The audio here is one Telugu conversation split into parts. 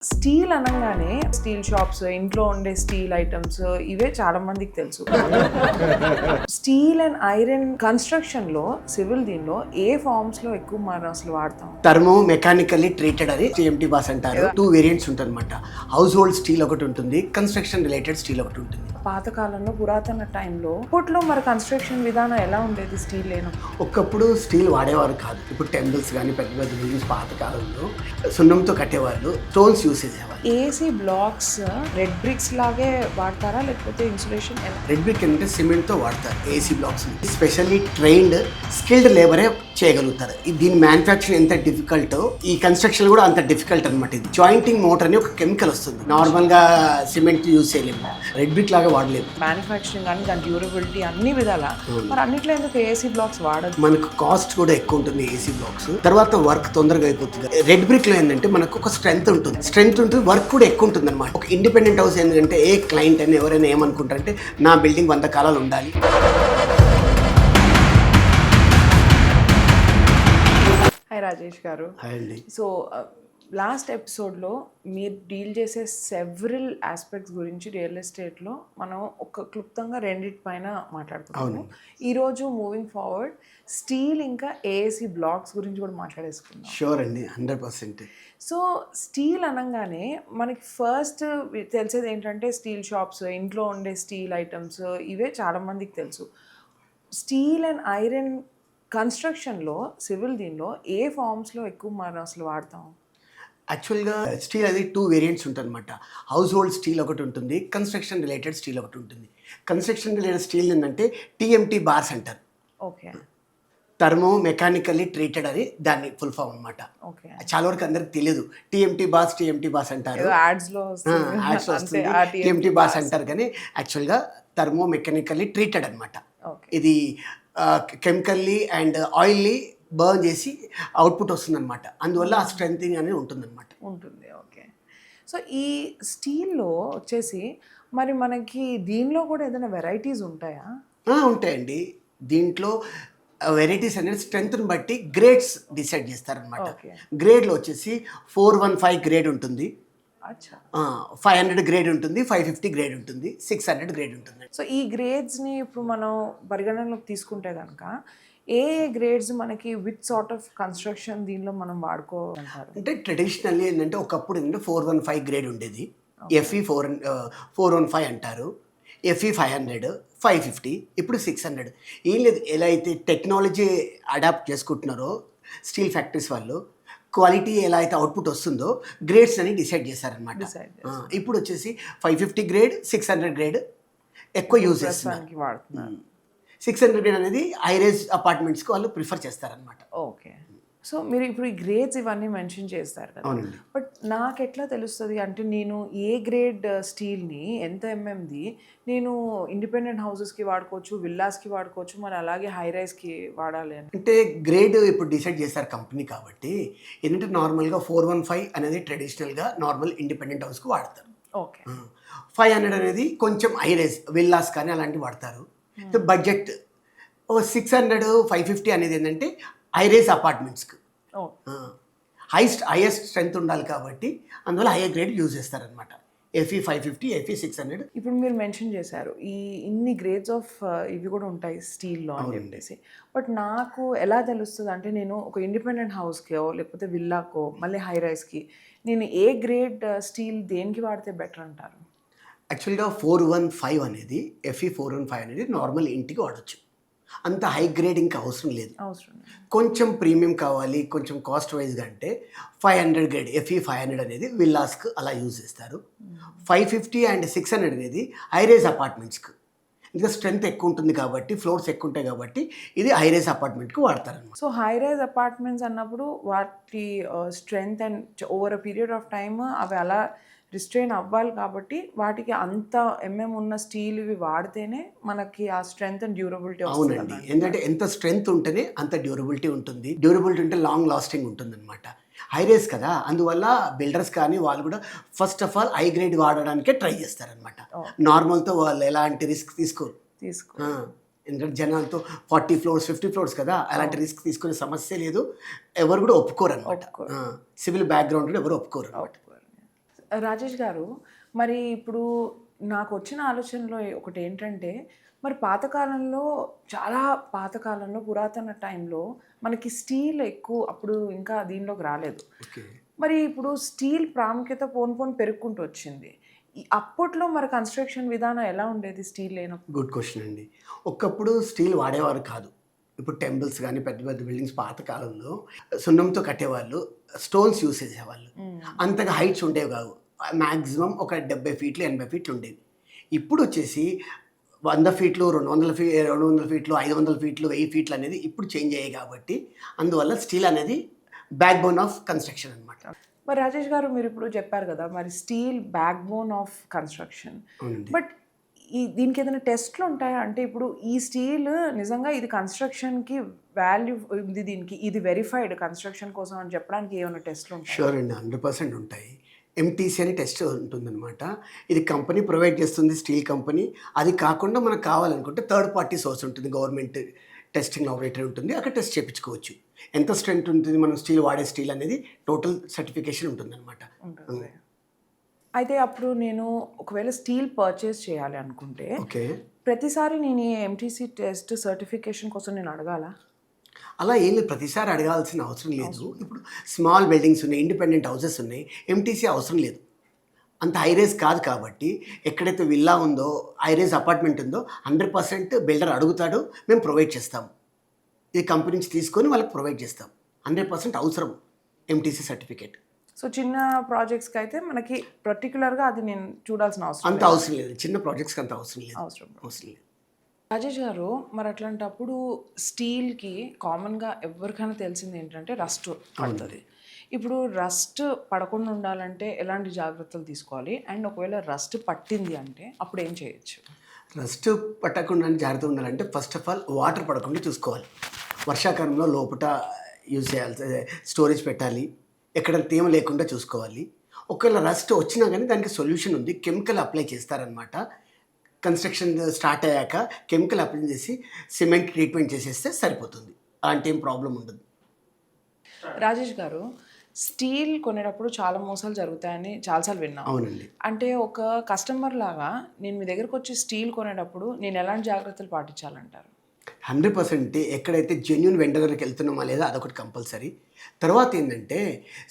స్టీల్ అనంగానే స్టీల్ షాప్స్, ఇంట్లో ఉండే స్టీల్ ఐటమ్స్ ఇవే చాలా మందికి తెలుసు. స్టీల్ అండ్ ఐరన్ కన్స్ట్రక్షన్ లో, సివిల్ దీనిలో ఏ ఫార్మ్స్ లో ఎక్కువ మనం అసలు వాడతాం? థర్మో మెకానికల్లీ ట్రీటెడ్ అని టీఎంటీ బాస్ అంటారు. 2 వేరియంట్స్ ఉంటుందన్నమాట. హౌస్ హోల్డ్ స్టీల్ ఒకటి ఉంటుంది, కన్స్ట్రక్షన్ రిలేటెడ్ స్టీల్ ఒకటి ఉంటుంది. పాతకాలంలో, పురాతన టైంలో ఇప్పట్లో మరి కన్స్ట్రక్షన్ విధానం ఎలా ఉండేది స్టీల్ లేనప్పుడు? ఒకప్పుడు స్టీల్ వాడేవారు కాదు. ఇప్పుడు టెంపుల్స్ కానీ పెద్ద పెద్ద బిల్డింగ్స్ పాతకాలంలో సున్నంతో కట్టేవాళ్ళు, స్టోన్స్ యూస్ చేసేవాళ్ళు. ఏసీ బ్లాక్స్ రెడ్ బ్రిక్స్ లాగే వాడతారా లేకపోతే ఇన్సులేషన్? రెడ్ బ్రిక్ అంటే సిమెంట్ తో వాడతారు AC blocks. Specially trained skilled లేబరే చేయగలుగుతారు. దీని మ్యానుఫ్యాక్చరింగ్ ఎంత డిఫికల్ట్, ఈ కన్స్ట్రక్షన్ కూడా అంత డిఫికల్ట్ అనమాట. ఇది జాయింటింగ్ మోటార్ అని ఒక కెమికల్ వస్తుంది. నార్మల్ గా సిమెంట్ యూజ్ చేయలేము, రెడ్ బ్రిక్ లాగా వాడలేము. మ్యానుఫ్యాక్చరింగ్ కానీ దాని డ్యూరబిలిటీ అన్ని విధాల మరి అన్నిట్లో ఎందుకు ఏసీ బ్లాక్స్ వాడదు? మనకు కాస్ట్ కూడా ఎక్కువ ఉంటుంది ఏసీ బ్లాక్స్. తర్వాత వర్క్ తొందరగా అయిపోతుంది. రెడ్ బ్రిక్ లో ఏంటంటే మనకు ఒక స్ట్రెంత్ ఉంటుంది, వర్క్ కూడా ఎక్కువ ఉంటుంది అనమాట. ఒక ఇండిపెండెంట్ హౌస్ ఏంటంటే ఏ క్లయింట్ అని ఎవరైనా ఏమనుకుంటారంటే నా బిల్డింగ్ 100 కాలాలు ఉండాలి. హాయ్ రాజేష్ గారు. హాయ్ అండి. సో లాస్ట్ ఎపిసోడ్లో మీరు డీల్ చేసే సెవరల్ ఆస్పెక్ట్స్ గురించి రియల్ ఎస్టేట్లో మనం ఒక క్లుప్తంగా రెండింటి పైన మాట్లాడుకున్నాము. ఈరోజు మూవింగ్ ఫార్వర్డ్ స్టీల్ ఇంకా ఏఏసీ బ్లాక్స్ గురించి కూడా మాట్లాడేసుకున్నాం. షూర్ అండి, 100%. సో స్టీల్ అనగానే మనకి ఫస్ట్ తెలిసేది ఏంటంటే స్టీల్ షాప్స్, ఇంట్లో ఉండే స్టీల్ ఐటమ్స్ ఇవే చాలా మందికి తెలుసు. స్టీల్ అండ్ ఐరన్ కన్స్ట్రక్షన్లో, సివిల్ దీనిలో ఏ ఫార్మ్స్లో ఎక్కువ మనం అసలు వాడతాం? యాక్చువల్గా స్టీల్ అది 2 వేరియంట్స్ ఉంటుందన్నమాట. హౌస్ హోల్డ్ స్టీల్ ఒకటి ఉంటుంది, కన్స్ట్రక్షన్ రిలేటెడ్ స్టీల్ ఒకటి ఉంటుంది. కన్స్ట్రక్షన్ రిలేటెడ్ స్టీల్ ఏంటంటే టీఎంటీ బార్స్ అంటారు. ఓకే. థర్మో మెకానికల్లీ ట్రీటెడ్ అని దాన్ని ఫుల్ ఫామ్ అనమాట. ఓకే. చాలా వరకు అందరికి తెలియదు. టీఎంటీ బాస్ అంటారు, యాడ్స్లో వస్తుంది టీఎంటీ బాస్ అంటారు, కానీ యాక్చువల్గా థర్మో మెకానికల్లీ ట్రీటెడ్ అనమాట. ఇది కెమికల్లీ అండ్ ఆయిల్లీ బర్న్ చేసి అవుట్పుట్ వస్తుందన్నమాట. అందువల్ల ఆ స్ట్రెంథింగ్ అనేది ఉంటుంది. ఓకే. సో ఈ స్టీల్లో వచ్చేసి మరి మనకి దీనిలో కూడా ఏదైనా వెరైటీస్ ఉంటాయా? ఉంటాయండి. దీంట్లో వెరైటీస్ అనేది స్ట్రెంత్ని బట్టి గ్రేడ్స్ డిసైడ్ చేస్తారనమాట. గ్రేడ్లో వచ్చేసి 415 గ్రేడ్ ఉంటుంది, 500 గ్రేడ్ ఉంటుంది, 550 గ్రేడ్ ఉంటుంది, 600 గ్రేడ్ ఉంటుంది. సో ఈ గ్రేడ్స్ని ఇప్పుడు మనం పరిగణనలోకి తీసుకుంటే కనుక ఏ గ్రేడ్స్ మనకి విత్ సార్ట్ ఆఫ్ కన్స్ట్రక్షన్ దీనిలో మనం వాడుకోవాలంటారు? అంటే ట్రెడిషనల్లీ ఏంటంటే ఒకప్పుడు ఏంటంటే 415 గ్రేడ్ ఉండేది, ఎఫ్ఈ 415 అంటారు, ఎఫ్ఈ 500, 550, ఇప్పుడు 600. ఏం లేదు, ఎలా అయితే టెక్నాలజీ అడాప్ట్ చేసుకుంటున్నారో స్టీల్ ఫ్యాక్టరీస్ వాళ్ళు, క్వాలిటీ ఎలా అయితే అవుట్పుట్ వస్తుందో గ్రేడ్స్ అని డిసైడ్ చేశారనమాట. ఇప్పుడు వచ్చేసి 550 గ్రేడ్, 600 గ్రేడ్ ఎక్కువ యూజ్ చేస్తున్నారు. 600 గ్రేడ్ అనేది హైరేజ్ అపార్ట్మెంట్స్కి వాళ్ళు ప్రిఫర్ చేస్తారనమాట. ఓకే. సో మీరు ఇప్పుడు ఈ గ్రేడ్స్ ఇవన్నీ మెన్షన్ చేస్తారు కదా, బట్ నాకు ఎట్లా తెలుస్తుంది అంటే నేను ఏ గ్రేడ్ స్టీల్ని ఎంత ఎంఎంది నేను ఇండిపెండెంట్ హౌసెస్కి వాడుకోవచ్చు, విల్లాస్కి వాడుకోవచ్చు, మరి అలాగే హై రైజ్కి వాడాలి అని? అంటే గ్రేడ్ ఇప్పుడు డిసైడ్ చేస్తారు కంపెనీ కాబట్టి. ఏంటంటే నార్మల్గా 415 అనేది ట్రెడిషనల్గా నార్మల్ ఇండిపెండెంట్ హౌస్కి వాడతారు. ఓకే. 500 అనేది కొంచెం హై రైజ్ విల్లాస్ కానీ అలాంటివి వాడతారు. బడ్జెట్ 600, 550 అనేది ఏంటంటే హైరేజ్ అపార్ట్మెంట్స్కి హైయెస్ట్ స్ట్రెంత్ ఉండాలి కాబట్టి అందువల్ల హైయర్ గ్రేడ్ యూజ్ చేస్తారనమాట. FE 550, FE 600. ఇప్పుడు మీరు మెన్షన్ చేశారు ఈ ఇన్ని గ్రేడ్స్ ఆఫ్ ఇవి కూడా ఉంటాయి స్టీల్లో అని చెప్పేసి, బట్ నాకు ఎలా తెలుస్తుంది అంటే నేను ఒక ఇండిపెండెంట్ హౌస్కో లేకపోతే విల్లాకో మళ్ళీ హై రైజ్కి నేను ఏ గ్రేడ్ స్టీల్ దేనికి వాడితే బెటర్ అంటారు? యాక్చువల్గా 415 అనేది, ఎఫ్ఈ 415 అనేది నార్మల్ ఇంటికి వాడచ్చు. అంత హై గ్రేడ్ ఇంకా అవసరం లేదు. కొంచెం ప్రీమియం కావాలి, కొంచెం కాస్ట్ వైజ్గా అంటే 500 గ్రేడ్, ఎఫ్ఈ 500 అనేది విల్లాస్కి అలా యూజ్ చేస్తారు. 550 అండ్ 600 అనేది హైరేజ్ అపార్ట్మెంట్స్కి, ఇంకా స్ట్రెంత్ ఎక్కువ ఉంటుంది కాబట్టి, ఫ్లోర్స్ ఎక్కువ ఉంటాయి కాబట్టి ఇది హైరేజ్ అపార్ట్మెంట్కి వాడతారన్నమాట. సో హైరేజ్ అపార్ట్మెంట్స్ అన్నప్పుడు వాటి strength and over a period of time అవి అలా రిస్ట్రెయిన్ అవ్వాలి కాబట్టి వాటికి అంత ఉన్న స్టీల్ ఇవి వాడితేనే మనకి ఆ స్ట్రెంత్ అండ్ డ్యూరబిలిటీ. అవునండి, ఎందుకంటే ఎంత స్ట్రెంత్ ఉంటేనే అంత డ్యూరబిలిటీ ఉంటుంది. డ్యూరబిలిటీ ఉంటే లాంగ్ లాస్టింగ్ ఉంటుంది అనమాట. హైరేస్ కదా, అందువల్ల బిల్డర్స్ కానీ వాళ్ళు కూడా first of all high grade వాడడానికే ట్రై చేస్తారనమాట. నార్మల్తో వాళ్ళు ఎలాంటి రిస్క్ తీసుకోరు. ఎందుకంటే జనాలతో 40 ఫ్లోర్స్ 50 ఫ్లోర్స్ కదా, అలాంటి రిస్క్ తీసుకునే సమస్య లేదు. ఎవరు కూడా ఒప్పుకోరు అనమాట. సివిల్ బ్యాక్గ్రౌండ్ కూడా ఎవరు ఒప్పుకోరు అనమాట. రాజేష్ గారు, మరి ఇప్పుడు నాకు వచ్చిన ఆలోచనలో ఒకటి ఏంటంటే, మరి పాతకాలంలో చాలా పాతకాలంలో పురాతన టైంలో మనకి స్టీల్ ఎక్కువ అప్పుడు ఇంకా దీనిలోకి రాలేదు. ఓకే. మరి ఇప్పుడు స్టీల్ ప్రాముఖ్యత పోను పోను పెరుగుకుంటూ వచ్చింది. అప్పట్లో మరి కన్‌స్ట్రక్షన్ విధానం ఎలా ఉండేది స్టీల్ లేనప్పుడు? గుడ్ క్వెషన్ అండి. ఒకప్పుడు స్టీల్ వాడేవారు కాదు. ఇప్పుడు టెంపుల్స్ గానీ, పెద్ద పెద్ద బిల్డింగ్స్ పాత కాలంలో సున్నంతో కట్టేవాళ్ళు. స్టోన్స్ యూజ్ చేసేవాళ్ళు. అంతగా హైట్స్ ఉండేవి కావు. మాక్సిమం ఒక 70 ఫీట్లు, 80 ఫీట్లు ఉండేవి. ఇప్పుడొచ్చేసి 100 ఫీట్లు, 200 ఫీట్లు, 500 ఫీట్లు, 1000 ఫీట్లు అనేది ఇప్పుడు చేంజ్ అయ్యాయి కాబట్టి, అందువల్ల స్టీల్ అనేది బ్యాక్ బోన్ ఆఫ్ కన్‌స్ట్రక్షన్ అనమాట. మరి రాజేష్ గారు మీరిప్పుడు చెప్పారు కదా! మరి steel back bone of construction. అవునండి. బట్ దీనికి ఏదైనా టెస్ట్‌లు ఉంటాయా? అంటే ఇప్పుడు ఈ స్టీల్ నిజంగా ఇది కన్‌స్ట్రక్షన్‌కి వాల్యూ ఉంది దీనికి. ఇది వెరిఫైడ్ కన్‌స్ట్రక్షన్ కోసం అని చెప్పడానికి ఏమైనా టెస్ట్‌లు ఉంటాయా? ష్యూర్ అండి. 100% ఉంటాయి. ఎంటీసీ అని టెస్ట్ ఉంటుందనమాట. ఇది కంపెనీ ప్రొవైడ్ చేస్తుంది, స్టీల్ కంపెనీ. అది కాకుండా మనకు కావాలనుకుంటే థర్డ్ పార్టీ సోర్స్ ఉంటుంది. గవర్నమెంట్ టెస్టింగ్ లాబొరేటరీ ఉంటుంది. అక్కడ టెస్ట్ చేపించుకోవచ్చు. ఎంత స్ట్రెంత్ ఉంటుంది మనం స్టీల్ వాడే స్టీల్ అనేది టోటల్ సర్టిఫికేషన్ ఉంటుందనమాట. ఉంటుంది. అయితే అప్పుడు నేను ఒకవేళ స్టీల్ పర్చేస్ చేయాలి అనుకుంటే, ఓకే. ప్రతిసారి నేను ఈ ఎంటీసీ టెస్ట్ సర్టిఫికేషన్ కోసం నేను అడగాలా? అలా ఏం లేదు. ప్రతిసారి అడగాల్సిన అవసరం లేదు. ఇప్పుడు స్మాల్ బిల్డింగ్స్ ఉన్నాయి, ఇండిపెండెంట్ హౌసెస్ ఉన్నాయి. ఎంటీసీ అవసరం లేదు. అంత హై రైజ్ కాదు కాబట్టి, ఎక్కడైతే విల్లా ఉందో, హై రైజ్ అపార్ట్మెంట్ ఉందో 100% బిల్డర్ అడుగుతాడు. మేము ప్రొవైడ్ చేస్తాం. ఈ కంపెనీ నుంచి తీసుకొని వాళ్ళకి ప్రొవైడ్ చేస్తాం. 100% అవసరం ఎంటీసీ సర్టిఫికేట్. సో చిన్న ప్రాజెక్ట్స్‌కి అయితే మనకి పర్టిక్యులర్‌గా అది నేను చూడాల్సిన అవసరం అంత లేదు. అవసరం లేదు. చిన్న ప్రాజెక్ట్స్‌కి అంత అవసరం లేదు. అవసరం లేదు. రాజేష్ గారు, మరి అట్లాంటప్పుడు స్టీల్‌కి కామన్‌గా ఎవరికైనా తెలిసింది ఏంటంటే రస్ట్ పడుతుంది. ఇప్పుడు రస్ట్ పడకుండా ఉండాలంటే ఎలాంటి జాగ్రత్తలు తీసుకోవాలి? అండ్ ఒకవేళ రస్ట్ పట్టింది అంటే అప్పుడు ఏం చేయొచ్చు? రస్ట్ పట్టకుండా జాగ్రత్తగా ఉండాలంటే ఫస్ట్ ఆఫ్ ఆల్ వాటర్ పడకుండా చూసుకోవాలి. వర్షాకాలంలో లోపట యూజ్ చేయాలి, స్టోరేజ్ పెట్టాలి. ఎక్కడ తేమ లేకుండా చూసుకోవాలి. ఒకవేళ రస్ట్ వచ్చినా కానీ దానికి సొల్యూషన్ ఉంది. కెమికల్ అప్లై చేస్తారనమాట. కన్స్ట్రక్షన్ స్టార్ట్ అయ్యాక కెమికల్ అప్లై చేసి సిమెంట్ ట్రీట్మెంట్ చేసేస్తే సరిపోతుంది. అలాంటి ఏం ప్రాబ్లం ఉండదు. రాజేష్ గారు, స్టీల్ కొనేటప్పుడు చాలా మోసాలు జరుగుతాయని చాలాసార్లు విన్నాం. అవునండి. అంటే ఒక కస్టమర్ లాగా నేను మీ దగ్గరకు వచ్చి స్టీల్ కొనేటప్పుడు నేను ఎలాంటి జాగ్రత్తలు పాటించాలంటారు? 100% ఎక్కడైతే జెన్యూన్ వెండర్ దగ్గరికి వెళ్తున్నామా లేదా అదొకటి కంపల్సరీ. తర్వాత ఏంటంటే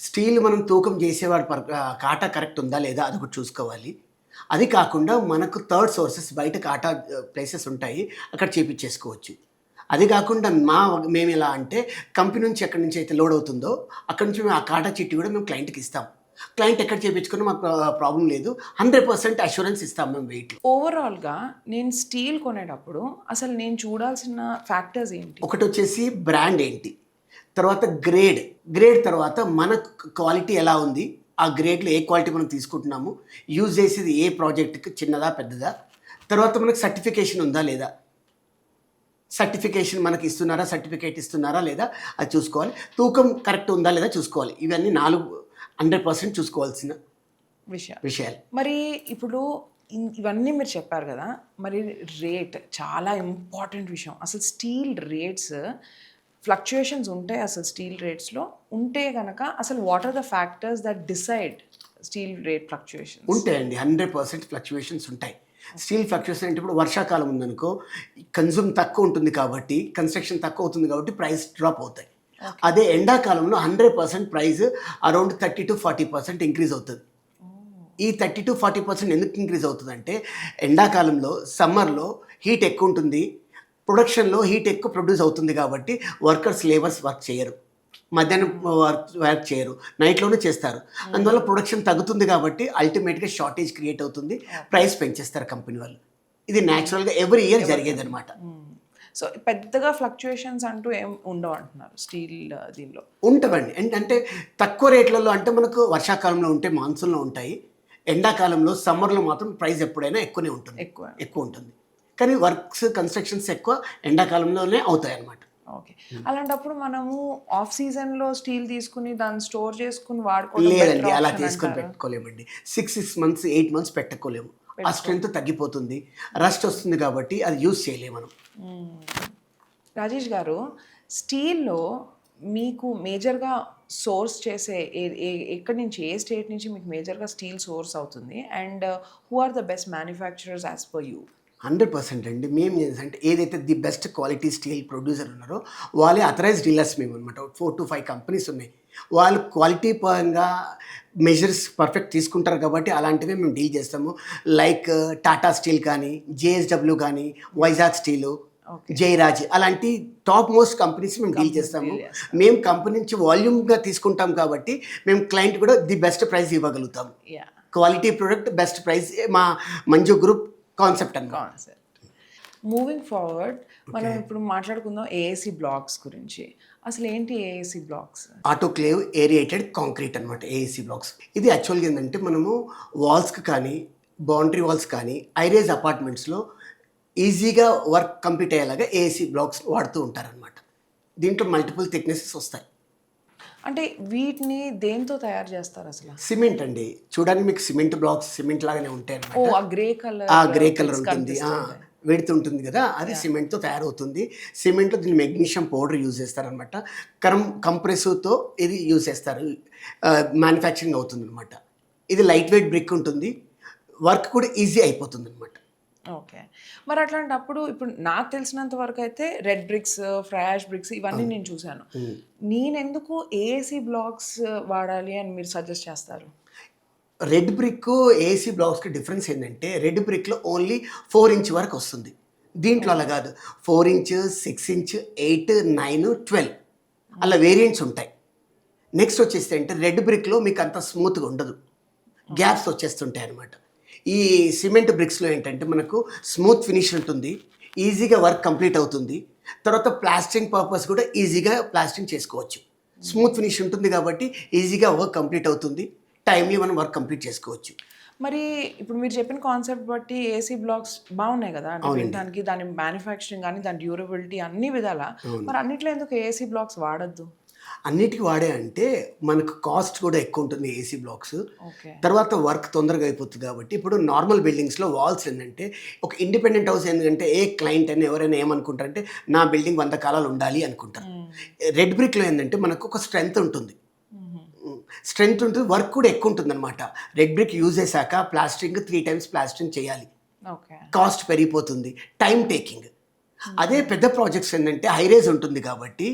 స్టీల్ మనం తూకం చేసేవాడు కాటా కరెక్ట్ ఉందా లేదా అదొకటి చూసుకోవాలి. అది కాకుండా మనకు థర్డ్ సోర్సెస్ బయట కాటా ప్లేసెస్ ఉంటాయి, అక్కడ చేపించేసుకోవచ్చు. అది కాకుండా మేము ఎలా అంటే కంపెనీ నుంచి ఎక్కడి నుంచి అయితే లోడ్ అవుతుందో అక్కడి నుంచి మేము ఆ కాటా చిట్టి కూడా మేము క్లయింట్కి ఇస్తాం. క్లయింట్ ఎక్కడ చేయించుకున్నా మాకు ప్రాబ్లం లేదు. 100% అష్యూరెన్స్ ఇస్తాం మేము వెయిట్లో. ఓవరాల్‌గా నేను స్టీల్ కొనేటప్పుడు అసలు నేను చూడాల్సిన ఫ్యాక్టర్స్ ఏంటి? ఒకటి వచ్చేసి బ్రాండ్ ఏంటి, తర్వాత గ్రేడ్ తర్వాత మన క్వాలిటీ ఎలా ఉంది, ఆ గ్రేడ్లో ఏ క్వాలిటీ మనం తీసుకుంటున్నాము, యూజ్ చేసేది ఏ ప్రాజెక్ట్కి చిన్నదా పెద్దదా, తర్వాత మనకు సర్టిఫికేషన్ ఉందా లేదా, సర్టిఫికేషన్ మనకి ఇస్తున్నారా, సర్టిఫికేట్ ఇస్తున్నారా లేదా అది చూసుకోవాలి. తూకం కరెక్ట్ ఉందా లేదా చూసుకోవాలి. ఇవన్నీ 100% చూసుకోవాల్సిన విషయాలు. మరి ఇప్పుడు ఇవన్నీ మీరు చెప్పారు కదా! మరి రేట్ చాలా ఇంపార్టెంట్ విషయం. అసలు స్టీల్ రేట్స్ ఫ్లక్చుయేషన్స్ ఉంటాయి అసలు స్టీల్ రేట్స్‌లో? ఉంటే గనక అసలు what are the factors that decide steel rate fluctuations? ఉంటాయండి. 100% ఫ్లక్చుయేషన్స్ ఉంటాయి. స్టీల్ ఫ్లక్చుయేషన్ అంటే ఇప్పుడు వర్షాకాలం ఉందనుకో, కన్జ్యూమ్ తక్కువ ఉంటుంది కాబట్టి, కన్స్ట్రక్షన్ తక్కువ అవుతుంది కాబట్టి ప్రైస్ డ్రాప్ అవుతాయి. అదే ఎండాకాలంలో 100% ప్రైస్ అరౌండ్ 30-40% ఇంక్రీజ్ అవుతుంది. ఈ 30-40% ఎందుకు ఇంక్రీజ్ అవుతుందంటే ఎండాకాలంలో, సమ్మర్లో హీట్ ఎక్కువ ఉంటుంది, ప్రొడక్షన్లో హీట్ ఎక్కువ ప్రొడ్యూస్ అవుతుంది కాబట్టి లేబర్స్ వర్క్ చేయరు, మధ్యాహ్నం వర్క్ చేయరు, నైట్లోనే చేస్తారు. అందువల్ల ప్రొడక్షన్ తగ్గుతుంది కాబట్టి అల్టిమేట్గా షార్టేజ్ క్రియేట్ అవుతుంది, ప్రైస్ పెంచేస్తారు కంపెనీ వాళ్ళు. ఇది న్యాచురల్గా ఎవ్రీ ఇయర్ జరిగేది అనమాట. సో పెద్దగా ఫ్లక్చుయేషన్స్ అంటూ ఏం ఉండవు అంటున్నారు స్టీల్ దీనిలో? ఉంటుందండి. అంటే తక్కువ రేట్లలో అంటే మనకు వర్షాకాలంలో ఉంటే మాన్సూన్లో ఉంటాయి, ఎండాకాలంలో సమ్మర్లో మాత్రం ప్రైస్ ఎప్పుడైనా ఎక్కువనే ఉంటుంది, ఎక్కువ ఉంటుంది. కానీ వర్క్స్ కన్స్ట్రక్షన్స్ ఎక్కువ ఎండాకాలంలోనే అవుతాయి అన్నమాట. ఓకే. అలాంటప్పుడు మనము ఆఫ్ సీజన్‌లో స్టీల్ తీసుకుని దాన్ని స్టోర్ చేసుకొని వాడుకోవడం లేదండి, అలా తీసుకొని పెట్టుకోలేమండి. 6 మంత్స్ 8 మంత్స్ పెట్టుకోలేము. ఆ స్ట్రెంత్ తగ్గిపోతుంది, రస్ట్ వస్తుంది కాబట్టి అది యూజ్ చేయలేము మనం. రాజేష్ గారు, స్టీల్‌లో మీకు మేజర్‌గా సోర్స్ చేసే ఎక్కడి నుంచి, ఏ స్టేట్ నుంచి మీకు మేజర్గా స్టీల్ సోర్స్ అవుతుంది? And who are the best manufacturers as per you? 100% అండి. మేము అంటే ఏదైతే the best quality steel producer ఉన్నారో వాళ్ళే అథరైజ్డ్ డీలర్స్ మేము అనమాట. 4-5 కంపెనీస్ ఉన్నాయి. వాళ్ళు క్వాలిటీ పరంగా మెజర్స్ పర్ఫెక్ట్ తీసుకుంటారు కాబట్టి అలాంటివే మేము డీల్ చేస్తాము. లైక్ టాటా స్టీల్ కానీ, జేఎస్డబ్ల్యూ కానీ, వైజాగ్ స్టీలు, జయరాజ్ అలాంటి టాప్ మోస్ట్ కంపెనీస్ మేము డీల్ చేస్తాము. మేము కంపెనీ నుంచి వాల్యూమ్గా తీసుకుంటాం కాబట్టి మేము క్లయింట్ కూడా ది బెస్ట్ ప్రైస్ ఇవ్వగలుగుతాము. క్వాలిటీ ప్రొడక్ట్ బెస్ట్ ప్రైస్ మా మంజు గ్రూప్ కాన్సెప్ట్ అన్నమాట. మూవింగ్ ఫార్వర్డ్ మనం ఇప్పుడు మాట్లాడుకుందాం ఏఏసీ బ్లాక్స్ గురించి. అసలు ఏంటి AAC blocks? Autoclave aerated concrete అనమాట ఏఏసీ బ్లాక్స్. ఇది యాక్చువల్గా ఏంటంటే మనము వాల్స్కి కానీ, బౌండరీ వాల్స్ కానీ, ఐరేజ్ అపార్ట్మెంట్స్లో ఈజీగా వర్క్ కంప్లీట్ అయ్యేలాగా ఏఏసీ బ్లాక్స్ వాడుతూ ఉంటారనమాట. దీంట్లో మల్టిపుల్ థిక్నెసెస్ వస్తాయి. అంటే వీటిని దేంతో తయారు చేస్తారు అసలు? సిమెంట్ అండి. చూడడానికి మీకు సిమెంట్ బ్లాక్స్ సిమెంట్ లాగానే ఉంటాయి ఓ, అన్నమాట. ఆ గ్రే కలర్, ఆ గ్రే కలర్ ఉంటుంది, వెడుతూ ఉంటుంది కదా, అది సిమెంట్తో తయారవుతుంది. సిమెంట్లో దీన్ని మెగ్నీషియం పౌడర్ యూజ్ చేస్తారనమాట. కంప్రెసివ్తో ఇది యూజ్ చేస్తారు, మ్యానుఫ్యాక్చరింగ్ అవుతుంది అనమాట. ఇది లైట్ వెయిట్ బ్రిక్ ఉంటుంది, వర్క్ కూడా ఈజీ అయిపోతుంది అనమాట. ఓకే. మరి అట్లాంటప్పుడు ఇప్పుడు నాకు తెలిసినంత వరకు అయితే red bricks, fly ash bricks ఇవన్నీ నేను చూశాను. నేనెందుకు ఏఏసీ బ్లాక్స్ వాడాలి అని మీరు సజెస్ట్ చేస్తారు? రెడ్ బ్రిక్ ఏసీ బ్లాక్స్కి డిఫరెన్స్ ఏంటంటే రెడ్ బ్రిక్లో ఓన్లీ 4 ఇంచ్ వరకు వస్తుంది. దీంట్లో అలా కాదు, 4 ఇంచ్, 6 ఇంచ్, 8, 9, 12 అలా వేరియంట్స్ ఉంటాయి. నెక్స్ట్ వచ్చేసి అంటే రెడ్ బ్రిక్లో మీకు అంత స్మూత్గా ఉండదు, గ్యాప్స్ వచ్చేస్తుంటాయి అనమాట. ఈ సిమెంట్ బ్రిక్స్లో ఏంటంటే మనకు స్మూత్ ఫినిష్ ఉంటుంది, ఈజీగా వర్క్ కంప్లీట్ అవుతుంది. తర్వాత ప్లాస్టింగ్ పర్పస్ కూడా ఈజీగా ప్లాస్టింగ్ చేసుకోవచ్చు. స్మూత్ ఫినిష్ ఉంటుంది కాబట్టి ఈజీగా వర్క్ కంప్లీట్ అవుతుంది, టైమ్లీ మనం వర్క్ కంప్లీట్ చేసుకోవచ్చు. మరి ఇప్పుడు మీరు చెప్పిన కాన్సెప్ట్ బట్టి ఏసీ బ్లాక్స్ బాగున్నాయి కదా, అంటే వినడానికి దాని మ్యానుఫ్యాక్చరింగ్ కానీ దాని డ్యూరబిలిటీ అన్ని విధాల. మరి అన్నిట్లో ఎందుకు ఏసీ బ్లాక్స్ వాడద్దు? అన్నిటికీ వాడే అంటే మనకు కాస్ట్ కూడా ఎక్కువ ఉంటుంది ఏసీ బ్లాక్స్. ఓకే. తర్వాత వర్క్ తొందరగా అయిపోతుంది కాబట్టి ఇప్పుడు నార్మల్ బిల్డింగ్స్లో వాల్స్ ఏంటంటే ఒక ఇండిపెండెంట్ హౌస్ ఏంటంటే ఏ క్లయింట్ అని ఎవరైనా ఏమనుకుంటారంటే నా బిల్డింగ్ 100 కాలాలు ఉండాలి అనుకుంటారు. రెడ్ బ్రిక్లో ఏంటంటే మనకు ఒక స్ట్రెంగ్త్ ఉంటుంది, వర్క్ కూడా ఎక్కువ ఉంటుంది అనమాట. రెడ్ బ్రిక్ యూజ్ చేశాక ప్లాస్టరింగ్ 3 times ప్లాస్టరింగ్ చేయాలి, కాస్ట్ పెరిగిపోతుంది, టైం టేకింగ్. అదే పెద్ద ప్రాజెక్ట్స్ ఏంటంటే హైరేజ్ ఉంటుంది కాబట్టి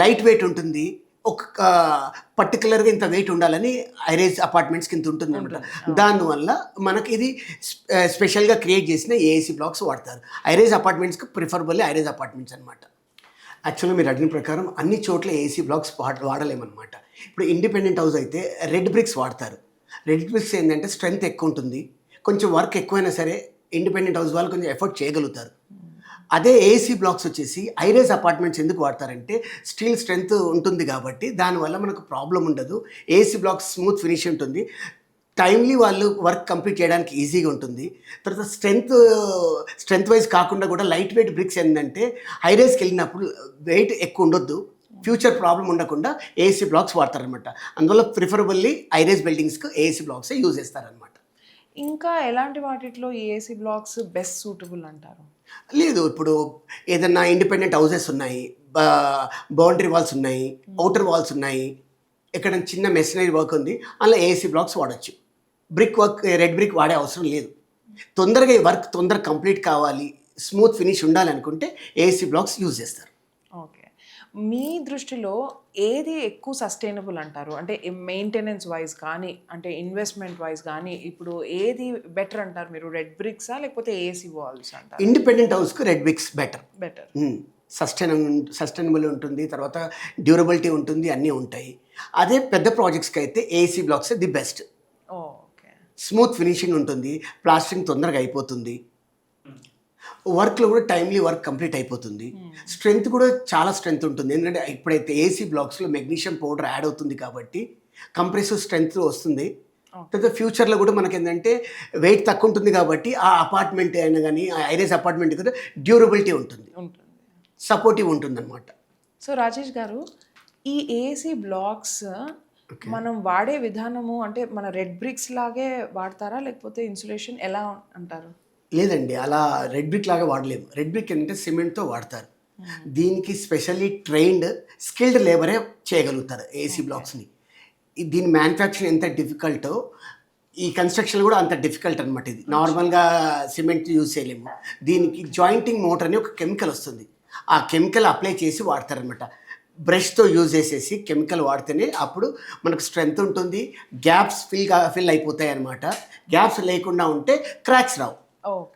లైట్ వెయిట్ ఉంటుంది, ఒక పర్టికులర్గా ఇంత వెయిట్ ఉండాలని హైరేజ్ అపార్ట్మెంట్స్కి ఇంత ఉంటుంది అనమాట. దానివల్ల మనకి ఇది స్పెషల్గా క్రియేట్ చేసిన ఏసీ బ్లాక్స్ వాడతారు. హైరేజ్ అపార్ట్మెంట్స్కి ప్రిఫరబుల్లీ హైరేజ్ అపార్ట్మెంట్స్ అనమాట. యాక్చువల్గా మీరు అడిగిన ప్రకారం అన్ని చోట్ల ఏసీ బ్లాక్స్ వాడలేమన్నమాట. ఇప్పుడు ఇండిపెండెంట్ హౌస్ అయితే రెడ్ బ్రిక్స్ వాడతారు. రెడ్ బ్రిక్స్ ఏంటంటే స్ట్రెంగ్త్ ఎక్కువ ఉంటుంది, కొంచెం వర్క్ ఎక్కువైనా సరే ఇండిపెండెంట్ హౌస్ వాళ్ళు కొంచెం ఎఫర్ట్ చేయగలుగుతారు. అదే ఏసీ బ్లాక్స్ వచ్చేసి ఐరేజ్ అపార్ట్మెంట్స్ ఎందుకు వాడతారంటే స్టీల్ స్ట్రెంగ్త్ ఉంటుంది కాబట్టి దానివల్ల మనకు ప్రాబ్లం ఉండదు. ఏసీ బ్లాక్స్ స్మూత్ ఫినిష్ ఉంటుంది, టైమ్లీ వాళ్ళు వర్క్ కంప్లీట్ చేయడానికి ఈజీగా ఉంటుంది. తర్వాత స్ట్రెంగ్త్ వైజ్ కాకుండా కూడా లైట్ వెయిట్ బ్రిక్స్ ఏంటంటే హైరేజ్కి వెళ్ళినప్పుడు వెయిట్ ఎక్కువ ఉండొద్దు, ఫ్యూచర్ ప్రాబ్లం ఉండకుండా ఏసీ బ్లాక్స్ వాడతారనమాట. అందువల్ల ప్రిఫరబుల్లీ హైరేజ్ బిల్డింగ్స్కి ఏసీ బ్లాక్స్ యూజ్ చేస్తారనమాట. ఇంకా ఎలాంటి వాటిలో ఏసీ బ్లాక్స్ బెస్ట్ సూటబుల్ అంటారు? లేదు, ఇప్పుడు ఏదన్నా ఇండిపెండెంట్ హౌసెస్ ఉన్నాయి, బౌండరీ వాల్స్ ఉన్నాయి, అవుటర్ వాల్స్ ఉన్నాయి, ఎక్కడ చిన్న మెషినరీ వర్క్ ఉంది, అలా ఏసీ బ్లాక్స్ వాడచ్చు. బ్రిక్ వర్క్ రెడ్ బ్రిక్ వాడే అవసరం లేదు. తొందరగా ఈ వర్క్ కంప్లీట్ కావాలి, స్మూత్ ఫినిష్ ఉండాలనుకుంటే ఏసీ బ్లాక్స్ యూజ్ చేస్తారు. ఓకే. మీ దృష్టిలో ఏది ఎక్కువ సస్టైనబుల్ అంటారు? అంటే మెయింటెనెన్స్ వైజ్ కానీ, అంటే ఇన్వెస్ట్మెంట్ వైజ్ కానీ, ఇప్పుడు ఏది బెటర్ అంటారు మీరు? రెడ్ బ్రిక్సా లేకపోతే ఏసీ వాల్స్ అంటారు? ఇండిపెండెంట్ హౌస్కి రెడ్ బ్రిక్స్ బెటర్. సస్టైనబుల్ ఉంటుంది, తర్వాత డ్యూరబిలిటీ ఉంటుంది, అన్నీ ఉంటాయి. అదే పెద్ద ప్రాజెక్ట్స్కి అయితే AC blocks the best. Okay. Smooth finishing ఉంటుంది, ప్లాస్టరింగ్ తొందరగా అయిపోతుంది, వర్క్లో కూడా టైమ్లీ వర్క్ కంప్లీట్ అయిపోతుంది. స్ట్రెంగ్త్ కూడా చాలా స్ట్రెంగ్త్ ఉంటుంది, ఎందుకంటే ఇప్పుడైతే ఏసీ బ్లాక్స్లో మెగ్నీషియం పౌడర్ యాడ్ అవుతుంది కాబట్టి కంప్రెసివ్ స్ట్రెంగ్త్ వస్తుంది. తర్వాత ఫ్యూచర్లో కూడా మనకి ఏంటంటే వెయిట్ తక్కువ ఉంటుంది కాబట్టి ఆ అపార్ట్మెంట్ అయినా కానీ ఐరేజ్ అపార్ట్మెంట్ కూడా డ్యూరబిలిటీ ఉంటుంది, సపోర్టివ్ ఉంటుంది అనమాట. సో రాజేష్ గారు, ఈ ఏసీ బ్లాక్స్ మనం వాడే విధానము అంటే మన రెడ్ బ్రిక్స్ లాగే వాడతారా లేకపోతే ఇన్సులేషన్ ఎలా అంటారు? లేదండి, అలా రెడ్ బ్రిక్ లాగా వాడలేము. రెడ్ బ్రిక్ ఏంటంటే సిమెంట్తో వాడతారు. దీనికి స్పెషల్లీ ట్రైన్డ్ స్కిల్డ్ లేబరే చేయగలుగుతారు ఏసీ బ్లాక్స్ని. దీని మ్యానుఫ్యాక్చరింగ్ ఎంత డిఫికల్టో ఈ కన్స్ట్రక్షన్ కూడా అంత డిఫికల్ట్ అనమాట. ఇది నార్మల్గా సిమెంట్ యూజ్ చేయలేము. దీనికి జాయింటింగ్ మోటార్ అని ఒక కెమికల్ వస్తుంది. ఆ కెమికల్ అప్లై చేసి వాడతారనమాట. బ్రష్తో యూజ్ చేసేసి కెమికల్ వాడితేనే అప్పుడు మనకు స్ట్రెంగ్త్ ఉంటుంది, గ్యాప్స్ ఫిల్ అయిపోతాయి అనమాట. గ్యాప్స్ లేకుండా ఉంటే క్రాక్స్ రావు.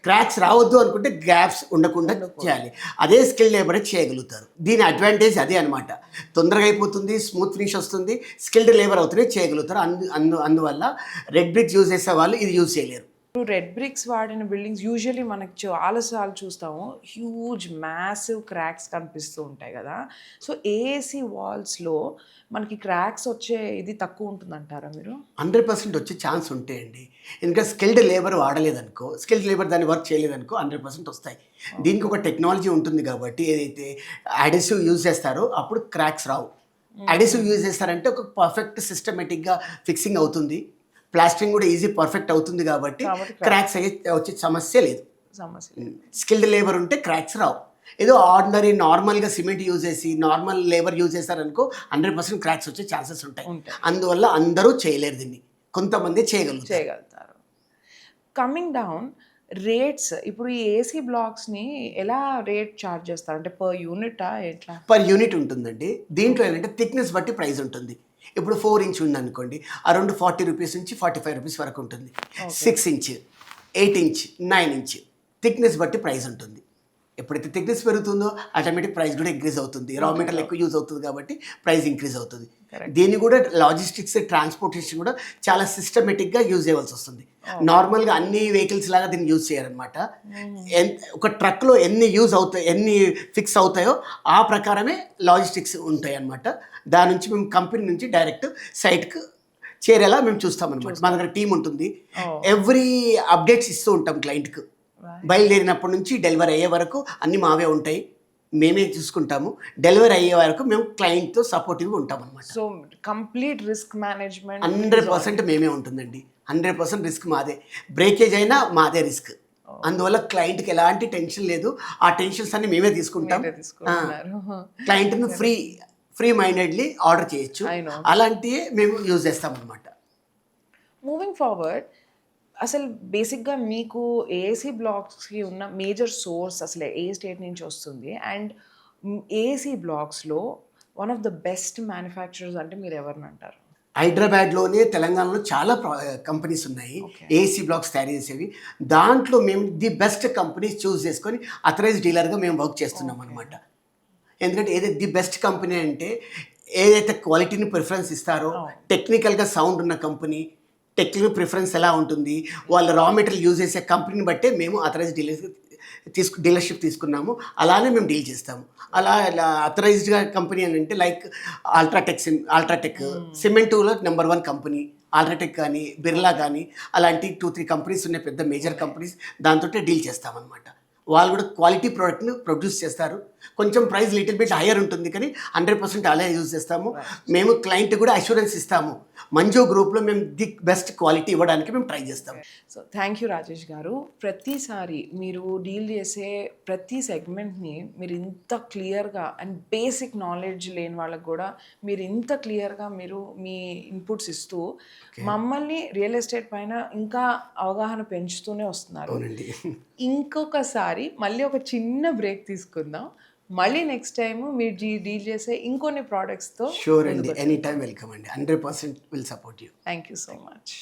క్రాక్స్ రావద్దు అనుకుంటే గ్యాప్స్ ఉండకుండా చేయాలి. అదే స్కిల్ లేబరే చేయగలుగుతారు. దీని అడ్వాంటేజ్ అదే అనమాట. తొందరగా అయిపోతుంది, స్మూత్ ఫినిష్ వస్తుంది, స్కిల్డ్ లేబర్ అవుతూనే చేయగలుగుతారు. అందువల్ల రెడ్ బ్రిక్ యూజ్ చేసే వాళ్ళు ఇది యూజ్ చేయలేరు. ఇప్పుడు రెడ్ బ్రిక్స్ వాడిన బిల్డింగ్స్ యూజువల్లీ మనకి చాలాసార్లు చూస్తాము, హ్యూజ్ మ్యాసివ్ క్రాక్స్ కనిపిస్తూ ఉంటాయి కదా. సో ఏసీ వాల్స్లో మనకి క్రాక్స్ వచ్చే ఇది తక్కువ ఉంటుందంటారా మీరు? 100% వచ్చే ఛాన్స్ ఉంటాయండి. ఎందుకంటే స్కిల్డ్ లేబర్ వాడలేదనుకో, స్కిల్డ్ లేబర్ దాన్ని వర్క్ చేయలేదనుకో 100% వస్తాయి. దీనికి ఒక టెక్నాలజీ ఉంటుంది కాబట్టి ఏదైతే అడిసివ్ యూజ్ చేస్తారో అప్పుడు క్రాక్స్ రావు. అడిసివ్ యూజ్ చేస్తారంటే ఒక పర్ఫెక్ట్ సిస్టమేటిక్గా ఫిక్సింగ్ అవుతుంది, ప్లాస్టరింగ్ కూడా ఈజీ పర్ఫెక్ట్ అవుతుంది కాబట్టి క్రాక్స్ వచ్చే సమస్య లేదు. స్కిల్డ్ లేబర్ ఉంటే క్రాక్స్ రావు. ఏదో ఆర్డినరీ నార్మల్గా సిమెంట్ యూజ్ చేసి నార్మల్ లేబర్ యూజ్ చేస్తారనుకో 100% క్రాక్స్ వచ్చే ఛాన్సెస్ ఉంటాయి. అందువల్ల అందరూ చేయలేరు దీన్ని, కొంతమంది చేయగలుగుతారు. కమింగ్ డౌన్ రేట్స్, ఇప్పుడు ఈ ఏసీ బ్లాక్స్ని ఎలా రేట్ ఛార్జ్ చేస్తారు? అంటే పర్ యూనిటా ఎట్లా? పర్ యూనిట్ ఉంటుందండి. దీంట్లో ఏంటంటే థిక్నెస్ బట్టి ప్రైస్ ఉంటుంది. ఇప్పుడు 4 ఇంచ్ ఉందనుకోండి, అరౌండ్ 40 రూపీస్ నుంచి 45 రూపీస్ వరకు ఉంటుంది. 6 ఇంచ్, 8 ఇంచ్, 9 ఇంచ్ థిక్నెస్ బట్టి ప్రైస్ ఉంటుంది. ఎప్పుడైతే థిక్నెస్ పెరుగుతుందో ఆటోమేటిక్ ప్రైస్ కూడా ఇంక్రీజ్ అవుతుంది. రా మెటీరియల్ ఎక్కువ యూజ్ అవుతుంది కాబట్టి ప్రైస్ ఇంక్రీజ్ అవుతుంది. దీన్ని కూడా లాజిస్టిక్స్, ట్రాన్స్పోర్టేషన్ కూడా చాలా సిస్టమేటిక్గా యూజ్ చేయవలసి వస్తుంది. నార్మల్గా అన్ని వెహికల్స్ లాగా దీన్ని యూజ్ చేయాలన్నమాట. ఒక ట్రక్లో ఎన్ని యూజ్ అవుతాయి, ఎన్ని ఫిక్స్ అవుతాయో ఆ ప్రకారమే లాజిస్టిక్స్ ఉంటాయి అన్నమాట. దాని నుంచి మేము కంపెనీ నుంచి డైరెక్ట్ సైట్కి చేరేలా మేము చూస్తామన్నమాట. మా దగ్గర టీం ఉంటుంది. ఎవ్రీ అప్డేట్స్ ఇస్తూ ఉంటాం క్లయింట్కి. బయలుదేరినప్పటి నుంచి డెలివరీ అయ్యే వరకు అన్నీ మావే ఉంటాయి, మేమే చూసుకుంటాము. డెలివరీ అయ్యే వరకు మేము క్లయింట్తో సపోర్టివ్గా ఉంటాం అనమాట. సో కంప్లీట్ రిస్క్ మేనేజ్మెంట్ 100% మేమే ఉంటుందండి. 100% రిస్క్ మాదే. బ్రేకేజ్ అయినా మాదే రిస్క్. అందువల్ల క్లయింట్కి ఎలాంటి టెన్షన్ లేదు. ఆ టెన్షన్స్ అన్ని మేమే తీసుకుంటాం. క్లయింట్ని ఫ్రీ మైండెడ్లీ ఆర్డర్ చేయొచ్చు. అలాంటివి మేము యూజ్ చేస్తాం అనమాట. మూవింగ్ ఫార్వర్డ్, అసలు బేసిక్గా మీకు ఏసీ బ్లాక్స్కి ఉన్న మేజర్ సోర్స్ అసలు ఏ స్టేట్ నుంచి వస్తుంది? అండ్ ఏసీ బ్లాక్స్లో one of the best manufacturers అంటే మీరు ఎవరిని అంటారు? హైదరాబాద్లోనే, తెలంగాణలో చాలా కంపెనీస్ ఉన్నాయి ఏసీ బ్లాక్స్ తయారు చేసేవి. దాంట్లో మేము ది బెస్ట్ కంపెనీస్ చూస్ చేసుకొని అథరైజ్ డీలర్గా మేము వర్క్ చేస్తున్నాం అనమాట. ఎందుకంటే ఏదైతే ది బెస్ట్ కంపెనీ అంటే ఏదైతే క్వాలిటీని ప్రిఫరెన్స్ ఇస్తారో, టెక్నికల్గా సౌండ్ ఉన్న కంపెనీ, టెక్నికల్ ప్రిఫరెన్స్ ఎలా ఉంటుంది, వాళ్ళ రా మెటీరియల్ యూజ్ చేసే కంపెనీని బట్టే మేము అథరైజ్ డీలర్షిప్ తీసుకున్నాము. అలానే మేము డీల్ చేస్తాము. అలా అథరైజ్డ్గా కంపెనీ అని అంటే లైక్ అల్ట్రాటెక్ సిమెంటులో నెంబర్ 1 కంపెనీ అల్ట్రాటెక్ కానీ, బిర్లా కానీ అలాంటి 2-3 కంపెనీస్ ఉన్నాయి, పెద్ద మేజర్ కంపెనీస్. దాంతో డీల్ చేస్తామన్నమాట. వాళ్ళు కూడా క్వాలిటీ ప్రోడక్ట్ని ప్రొడ్యూస్ చేస్తారు. కొంచెం ప్రైస్ లిటిల్ బిట్ హయ్యర్ ఉంటుంది కానీ 100% అలా యూజ్ చేస్తాము. మేము క్లయింట్ కూడా అష్యూరెన్స్ ఇస్తాము. మంజు గ్రూప్లో మేము ది బెస్ట్ క్వాలిటీ ఇవ్వడానికి మేము ట్రై చేస్తాము. సో థ్యాంక్ యూ రాజేష్ గారు. ప్రతిసారి మీరు డీల్ చేసే ప్రతి సెగ్మెంట్ని మీరు ఇంత క్లియర్గా అండ్ బేసిక్ నాలెడ్జ్ లేని వాళ్ళకి కూడా మీరు ఇంత క్లియర్గా మీరు మీ ఇన్పుట్స్ ఇస్తూ మమ్మల్ని రియల్ ఎస్టేట్ పైన ఇంకా అవగాహన పెంచుతూనే వస్తున్నారు. ఇంకొకసారి మళ్ళీ ఒక చిన్న బ్రేక్ తీసుకుందాం. మళ్ళీ నెక్స్ట్ టైం మీరు డీల్ చేసే ఇంకొన్ని ప్రోడక్ట్స్తో షూర్ అండి, ఎనీ టైం వెల్కమ్ అండి. 100% will support you. Thank you so much.